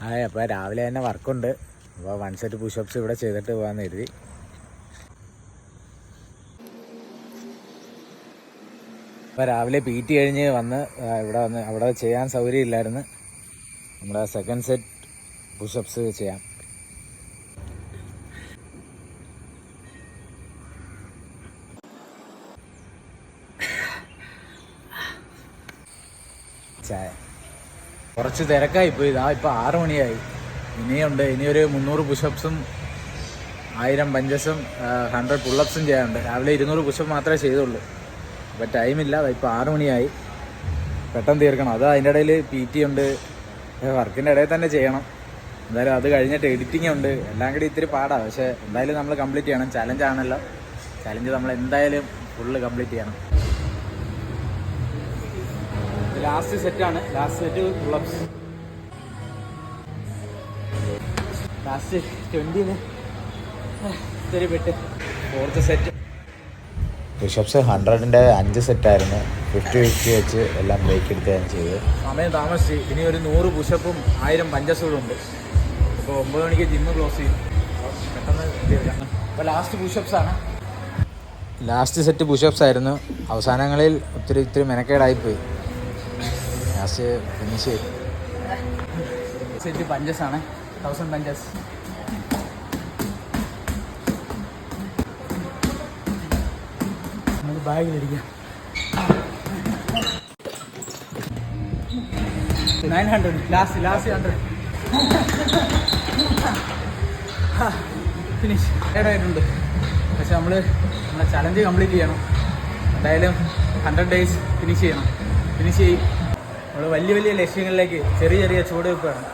അപ്പോൾ രാവിലെ തന്നെ വർക്കുണ്ട്. അപ്പോൾ 1 സെറ്റ് പുഷപ്സ് ഇവിടെ ചെയ്തിട്ട് പോകാമെന്ന് കരുതി. അപ്പോൾ രാവിലെ PT കഴിഞ്ഞ് വന്ന് അവിടെ ചെയ്യാൻ സൗകര്യമില്ലായിരുന്നു. നമ്മുടെ 2nd സെറ്റ് പുഷപ്സ് ചെയ്യാം. ചായ കുറച്ച് തിരക്കായിപ്പോയി. ഇപ്പോൾ 6 മണിയായി. ഇനിയൊരു 300 പുഷപ്സും 1000 പഞ്ചസും 100 പുള്ളപ്സും ചെയ്യാനുണ്ട്. രാവിലെ 200 പുഷപ്പ് മാത്രമേ ചെയ്തുള്ളൂ. അപ്പോൾ ടൈമില്ല. ഇപ്പോൾ 6 മണിയായി. പെട്ടെന്ന് തീർക്കണം. അതിൻ്റെ ഇടയിൽ PT ഉണ്ട്. വർക്കിൻ്റെ ഇടയിൽ തന്നെ ചെയ്യണം. എന്തായാലും അത് കഴിഞ്ഞിട്ട് എഡിറ്റിംഗ് ഉണ്ട്. എല്ലാം കൂടി ഇത്തിരി പാടാണ്. പക്ഷേ എന്തായാലും നമ്മൾ കംപ്ലീറ്റ് ചെയ്യണം. ചലഞ്ചാണല്ലോ. ചലഞ്ച് നമ്മൾ എന്തായാലും ഫുള്ള് കംപ്ലീറ്റ് ചെയ്യണം. ലാസ്റ്റ് സെറ്റാണ്. Last set pull-ups. ലാസ്റ്റ് 20 ഇത്തിരി പെട്ട് 4th സെറ്റ്. പുഷപ്സ് 100ൻ്റെ 5 സെറ്റായിരുന്നു. 50-50 വെച്ച് എല്ലാം ബ്രേക്ക് എടുക്കുകയാണ് ചെയ്തത്. സമയം താമസിച്ച്. ഇനി ഒരു 100 പുഷപ്പും 1000 പഞ്ചസും ഉണ്ട്. ഇപ്പോൾ 9 മണിക്ക് ജിമ്മ് ക്ലോസ് ചെയ്യും. പെട്ടെന്ന് തീർക്കാം. അപ്പോൾ ലാസ്റ്റ് പുഷപ്സാണ്. ലാസ്റ്റ് സെറ്റ് പുഷപ്സ് ആയിരുന്നു. അവസാനങ്ങളിൽ ഒത്തിരി മെനക്കേടായിപ്പോയി. ലാസ്റ്റ് ഫിനിഷ് ചെയ്തു. സെറ്റ് പഞ്ചസാണ്. 1000 പഞ്ചസ്. നമുക്ക് ബാഗിലിരിക്കാം. 900 ലാസ്റ്റ് 100 ഫിനിഷ് ആയിട്ടുണ്ട്. പക്ഷെ നമ്മളെ ചലഞ്ച് കംപ്ലീറ്റ് ചെയ്യണം. എന്തായാലും 100 ഡേയ്സ് ഫിനിഷ് ചെയ്യണം. ഫിനിഷ് ചെയ്യും. നമ്മൾ വലിയ ലക്ഷ്യങ്ങളിലേക്ക് ചെറിയ ചുവടുവെപ്പ് വേണം.